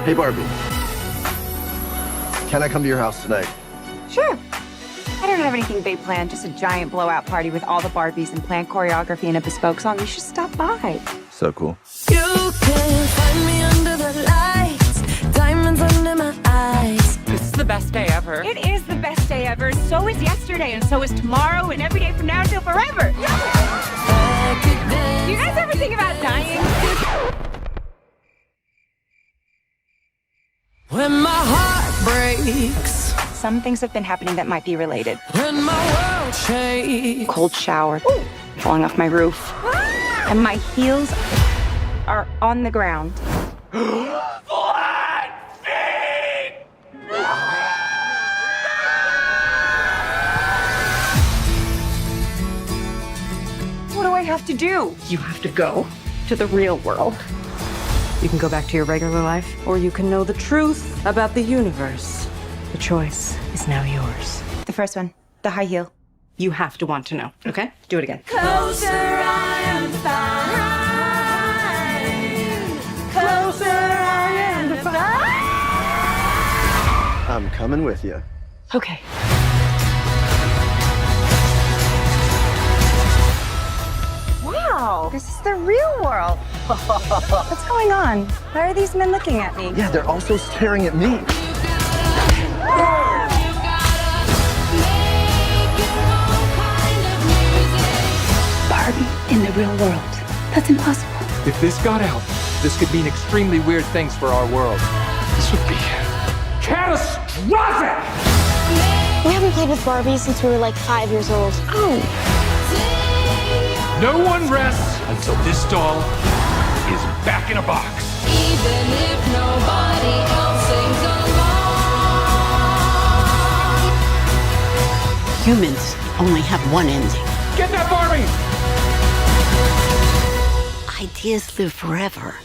Hey, Barbie. Can I come to your house tonight? Sure. I don't have anything big planned, just a giant blowout party with all the Barbies and planned choreography and a bespoke song. You should stop by. So cool. You can find me under the lights, diamonds under my eyes. This is the best day ever. It is the best day ever. So is yesterday, and so is tomorrow, and every day from now until forever. Do you guys ever think about dying? When my heart breaks, Some things have been happening that might be related. when my world shakes. Cold shower, falling off my roof, and my heels are on the ground. What do I have to do? You have to go to the real world. You can go back to your regular life, or you can know the truth about the universe. The choice is now yours. The first one, the high heel. You have to want to know, okay? Do it again. Closer I am to find. Closer I am to find. I'm coming with you. Okay. Wow, this is the real world. What's going on? Why are these men looking at me? Yeah, they're also staring at me. Barbie in the real world. That's impossible. If this got out, this could mean extremely weird things for our world. This would be catastrophic! We haven't played with Barbie since we were like 5 years old. Oh. No one rests until this doll is back in a box. Even if nobody else sings along. Humans only have one ending. Get that Barbie! Ideas live forever.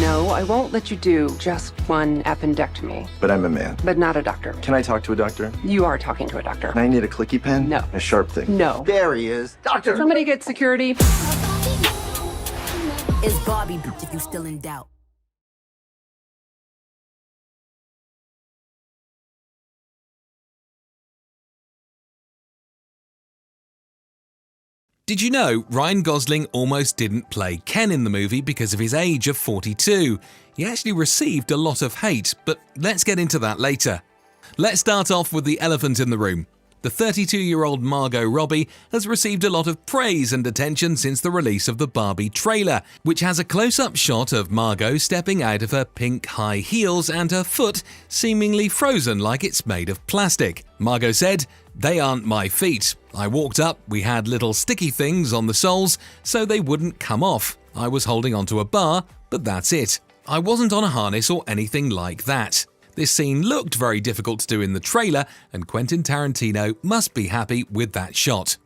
No, I won't let you do just one appendectomy, But I'm a man. but not a doctor. Can I talk to a doctor? You are talking to a doctor. And I need a clicky pen? No. A sharp thing? No. There he is. Doctor! Somebody get security. Is Barbie if you still in doubt? Did you know Ryan Gosling almost didn't play Ken in the movie because of his age of 42? He actually received a lot of hate, but let's get into that later. Let's start off with the elephant in the room. The 32-year-old Margot Robbie has received a lot of praise and attention since the release of the Barbie trailer, which has a close-up shot of Margot stepping out of her pink high heels and her foot seemingly frozen like it's made of plastic. Margot said, "They aren't my feet. I walked up, we had little sticky things on the soles so they wouldn't come off. I was holding onto a bar, but that's it. I wasn't on a harness or anything like that." This scene looked very difficult to do in the trailer, and Quentin Tarantino must be happy with that shot.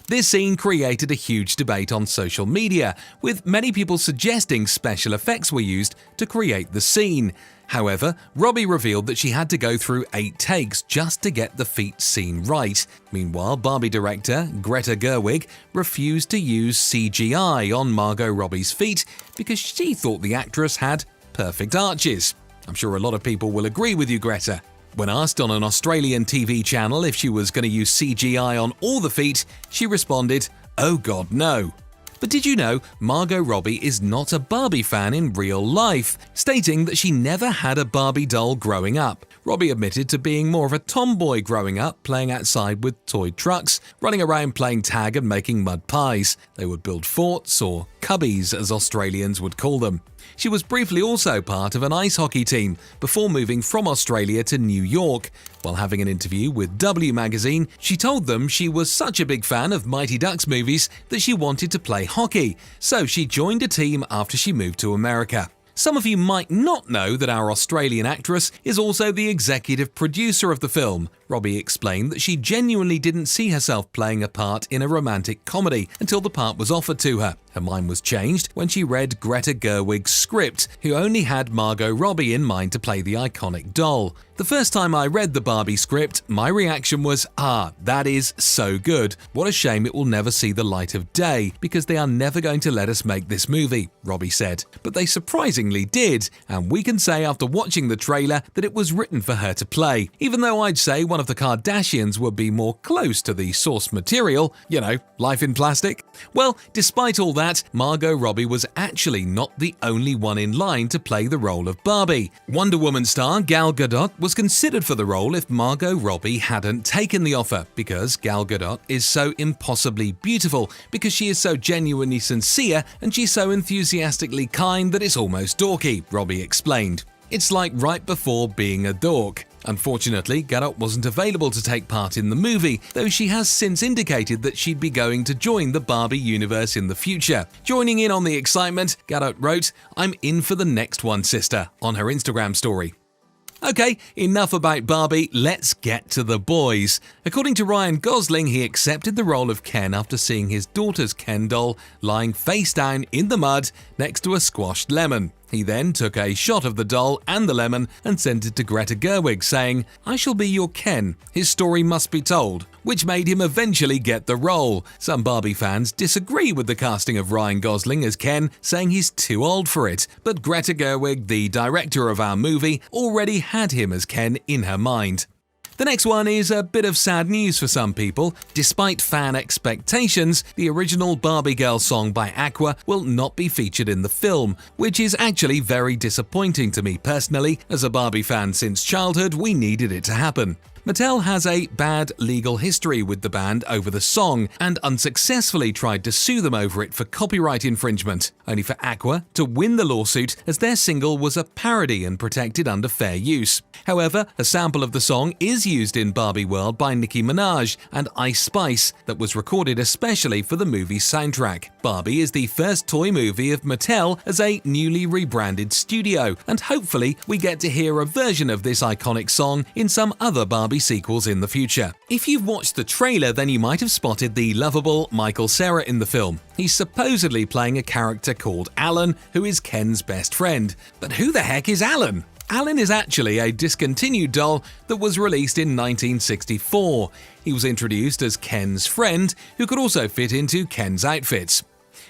This scene created a huge debate on social media, with many people suggesting special effects were used to create the scene. However, Robbie revealed that she had to go through 8 takes just to get the feet scene right. Meanwhile, Barbie director Greta Gerwig refused to use CGI on Margot Robbie's feet because she thought the actress had perfect arches. I'm sure a lot of people will agree with you, Greta. When asked on an Australian TV channel if she was going to use CGI on all the feet, she responded, "Oh God, no." But did you know Margot Robbie is not a Barbie fan in real life, stating that she never had a Barbie doll growing up. Robbie admitted to being more of a tomboy growing up, playing outside with toy trucks, running around playing tag and making mud pies. They would build forts, or cubbies as Australians would call them. She was briefly also part of an ice hockey team before moving from Australia to New York. While having an interview with W magazine, she told them she was such a big fan of Mighty Ducks movies that she wanted to play hockey, so she joined a team after she moved to America. Some of you might not know that our Australian actress is also the executive producer of the film. Robbie explained that she genuinely didn't see herself playing a part in a romantic comedy until the part was offered to her. Her mind was changed when she read Greta Gerwig's script, who only had Margot Robbie in mind to play the iconic doll. The first time I read the Barbie script, my reaction was, that is so good. What a shame it will never see the light of day, because they are never going to let us make this movie, Robbie said. But they surprisingly did, and we can say after watching the trailer that it was written for her to play, even though I'd say one of the Kardashians would be more close to the source material, life in plastic. Well, despite all that, Margot Robbie was actually not the only one in line to play the role of Barbie. Wonder Woman star Gal Gadot was considered for the role if Margot Robbie hadn't taken the offer, because Gal Gadot is so impossibly beautiful, because she is so genuinely sincere and she's so enthusiastically kind that it's almost dorky, Robbie explained. It's like right before being a dork. Unfortunately, Gadot wasn't available to take part in the movie, though she has since indicated that she'd be going to join the Barbie universe in the future. Joining in on the excitement, Gadot wrote, "I'm in for the next one, sister," on her Instagram story. Okay, enough about Barbie, let's get to the boys. According to Ryan Gosling, he accepted the role of Ken after seeing his daughter's Ken doll lying face down in the mud next to a squashed lemon. He then took a shot of the doll and the lemon and sent it to Greta Gerwig, saying, "I shall be your Ken, his story must be told," which made him eventually get the role. Some Barbie fans disagree with the casting of Ryan Gosling as Ken, saying he's too old for it, but Greta Gerwig, the director of our movie, already had him as Ken in her mind. The next one is a bit of sad news for some people. Despite fan expectations, the original Barbie Girl song by Aqua will not be featured in the film, which is actually very disappointing to me personally. As a Barbie fan since childhood, we needed it to happen. Mattel has a bad legal history with the band over the song and unsuccessfully tried to sue them over it for copyright infringement, only for Aqua to win the lawsuit as their single was a parody and protected under fair use. However, a sample of the song is used in Barbie World by Nicki Minaj and Ice Spice that was recorded especially for the movie's soundtrack. Barbie is the first toy movie of Mattel as a newly rebranded studio, and hopefully we get to hear a version of this iconic song in some other Barbie sequels in the future. If you've watched the trailer, then you might have spotted the lovable Michael Cera in the film. He's supposedly playing a character called Alan, who is Ken's best friend. But who the heck is Alan? Alan is actually a discontinued doll that was released in 1964. He was introduced as Ken's friend, who could also fit into Ken's outfits.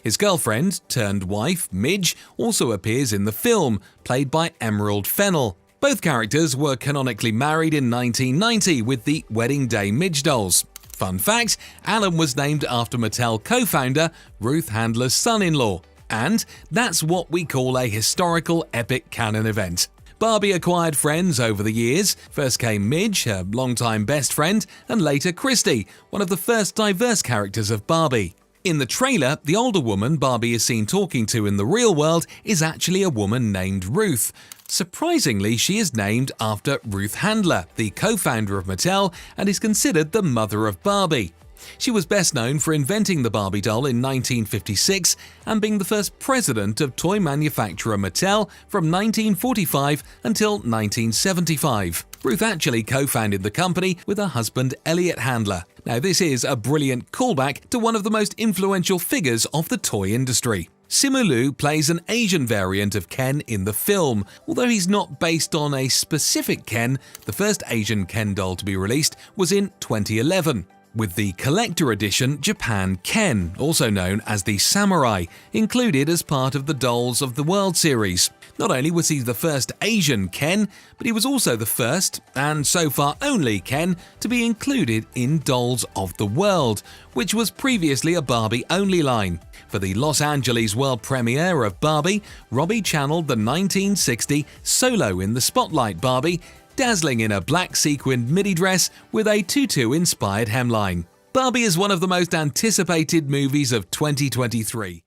His girlfriend, turned wife, Midge, also appears in the film, played by Emerald Fennell. Both characters were canonically married in 1990 with the Wedding Day Midge dolls. Fun fact, Alan was named after Mattel co-founder Ruth Handler's son-in-law. And that's what we call a historical epic canon event. Barbie acquired friends over the years. First came Midge, her longtime best friend, and later Christy, one of the first diverse characters of Barbie. In the trailer, the older woman Barbie is seen talking to in the real world is actually a woman named Ruth. Surprisingly, she is named after Ruth Handler, the co-founder of Mattel, and is considered the mother of Barbie. She was best known for inventing the Barbie doll in 1956 and being the first president of toy manufacturer Mattel from 1945 until 1975. Ruth actually co-founded the company with her husband Elliot Handler. Now this is a brilliant callback to one of the most influential figures of the toy industry. Simu Liu plays an Asian variant of Ken in the film. Although he's not based on a specific Ken, the first Asian Ken doll to be released was in 2011. With the collector edition Japan Ken, also known as the Samurai, included as part of the Dolls of the World series. Not only was he the first Asian Ken, but he was also the first, and so far only Ken, to be included in Dolls of the World, which was previously a Barbie-only line. For the Los Angeles world premiere of Barbie, Robbie channeled the 1960 Solo in the Spotlight Barbie, dazzling in a black sequined midi dress with a tutu-inspired hemline. Barbie is one of the most anticipated movies of 2023.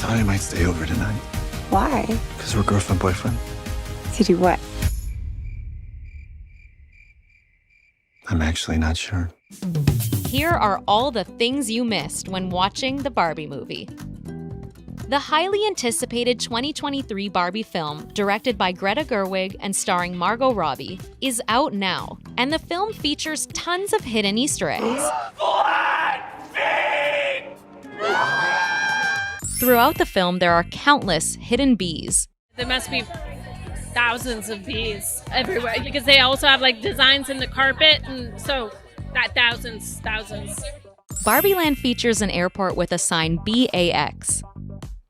thought I might stay over tonight. Why? Because we're girlfriend, boyfriend. To do what? I'm actually not sure. Here are all the things you missed when watching the Barbie movie. The highly anticipated 2023 Barbie film, directed by Greta Gerwig and starring Margot Robbie, is out now, and the film features tons of hidden Easter eggs. Throughout the film, there are countless hidden bees. There must be thousands of bees everywhere because they also have like designs in the carpet, and so that thousands. Barbie Land features an airport with a sign BAX.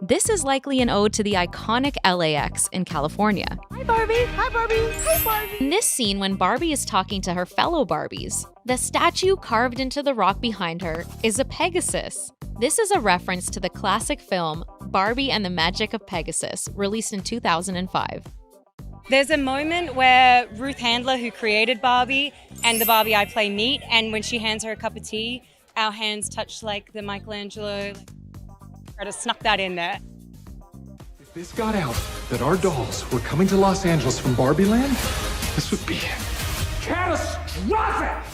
This is likely an ode to the iconic LAX in California. Hi, Barbie. Hi, Barbie. Hi, Barbie. In this scene, when Barbie is talking to her fellow Barbies, the statue carved into the rock behind her is a Pegasus. This is a reference to the classic film Barbie and the Magic of Pegasus, released in 2005. There's a moment where Ruth Handler, who created Barbie, and the Barbie I play meet, and when she hands her a cup of tea, our hands touch like the Michelangelo. Try to snuck that in there. If this got out that our dolls were coming to Los Angeles from Barbie Land, this would be catastrophic!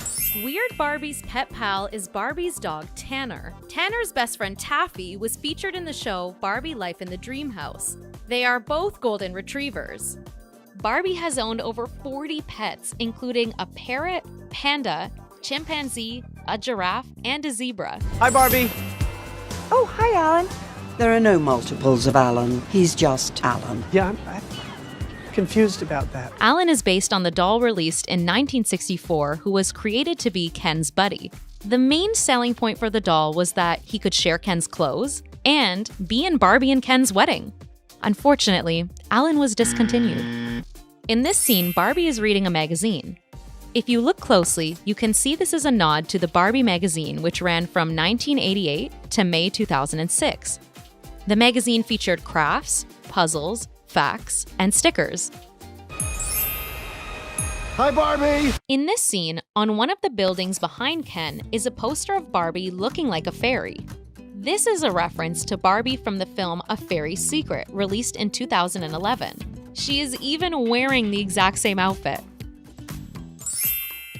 Weird Barbie's pet pal is Barbie's dog, Tanner. Tanner's best friend, Taffy, was featured in the show Barbie Life in the Dream House. They are both golden retrievers. Barbie has owned over 40 pets, including a parrot, panda, chimpanzee, a giraffe, and a zebra. Hi, Barbie. Oh, hi, Alan. There are no multiples of Alan. He's just Alan. Yeah, I'm confused about that. Alan is based on the doll released in 1964, who was created to be Ken's buddy. The main selling point for the doll was that he could share Ken's clothes and be in Barbie and Ken's wedding. Unfortunately, Alan was discontinued. In this scene, Barbie is reading a magazine. If you look closely, you can see this is a nod to the Barbie magazine, which ran from 1988 to May 2006. The magazine featured crafts, puzzles, facts, and stickers. Hi, Barbie. In this scene, on one of the buildings behind Ken is a poster of Barbie looking like a fairy. This is a reference to Barbie from the film A Fairy's Secret, released in 2011. She is even wearing the exact same outfit.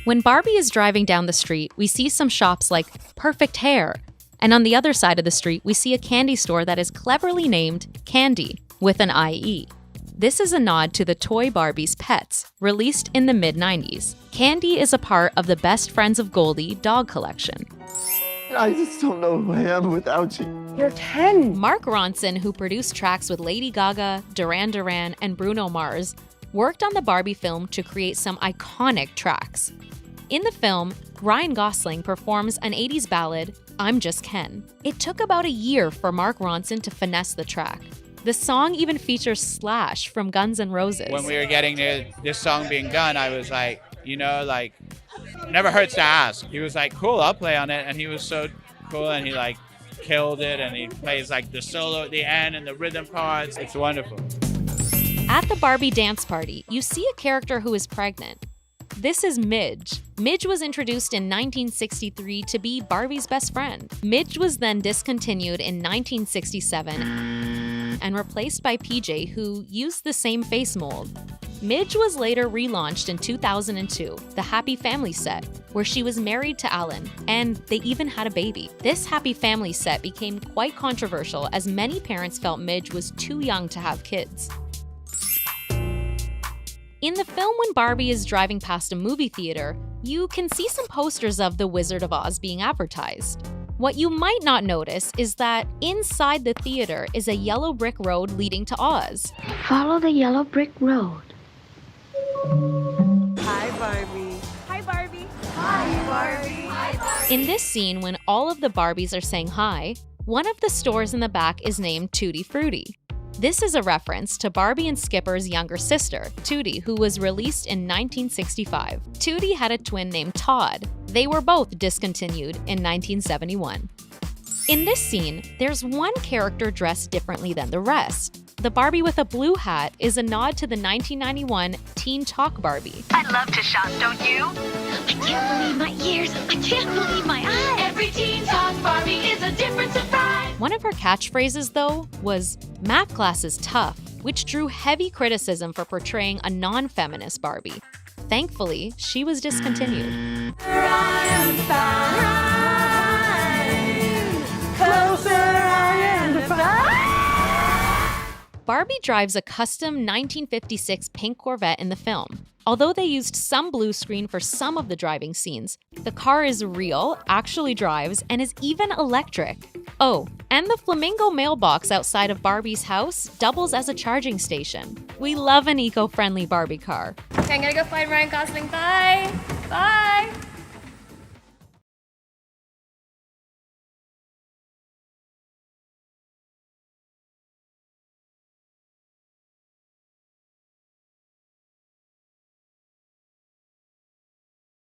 When Barbie is driving down the street, we see some shops like Perfect Hair, and on the other side of the street, we see a candy store that is cleverly named Candy, with an IE. This is a nod to the toy Barbie's Pets, released in the mid-90s. Candy is a part of the Best Friends of Goldie dog collection. I just don't know who I am without you. You're 10. Mark Ronson, who produced tracks with Lady Gaga, Duran Duran, and Bruno Mars, worked on the Barbie film to create some iconic tracks. In the film, Ryan Gosling performs an 80s ballad, I'm Just Ken. It took about a year for Mark Ronson to finesse the track. The song even features Slash from Guns N' Roses. When we were getting this song being done, I was like, never hurts to ask. He was like, cool, I'll play on it. And he was so cool, and he killed it, and he plays the solo at the end and the rhythm parts. It's wonderful. At the Barbie dance party, you see a character who is pregnant. This is Midge. Midge was introduced in 1963 to be Barbie's best friend. Midge was then discontinued in 1967 and replaced by PJ, who used the same face mold. Midge was later relaunched in 2002, the Happy Family set, where she was married to Alan, and they even had a baby. This Happy Family set became quite controversial as many parents felt Midge was too young to have kids. In the film, when Barbie is driving past a movie theater, you can see some posters of The Wizard of Oz being advertised. What you might not notice is that inside the theater is a yellow brick road leading to Oz. Follow the yellow brick road. Hi, Barbie. Hi, Barbie. Hi, Barbie. Hi, Barbie. In this scene, when all of the Barbies are saying hi, one of the stores in the back is named Tutti Frutti. This is a reference to Barbie and Skipper's younger sister, Tootie, who was released in 1965. Tootie had a twin named Todd. They were both discontinued in 1971. In this scene, there's one character dressed differently than the rest. The Barbie with a blue hat is a nod to the 1991 Teen Talk Barbie. I love to shop, don't you? I can't believe my ears. I can't believe my eyes. Every Teen Talk Barbie is a different surprise. One One of her catchphrases, though, was "Math class is tough," which drew heavy criticism for portraying a non-feminist Barbie. Thankfully, she was discontinued. Barbie drives a custom 1956 pink Corvette in the film. Although they used some blue screen for some of the driving scenes, the car is real, actually drives, and is even electric. Oh, and the flamingo mailbox outside of Barbie's house doubles as a charging station. We love an eco-friendly Barbie car. Okay, I'm gonna go find Ryan Gosling. Bye! Bye!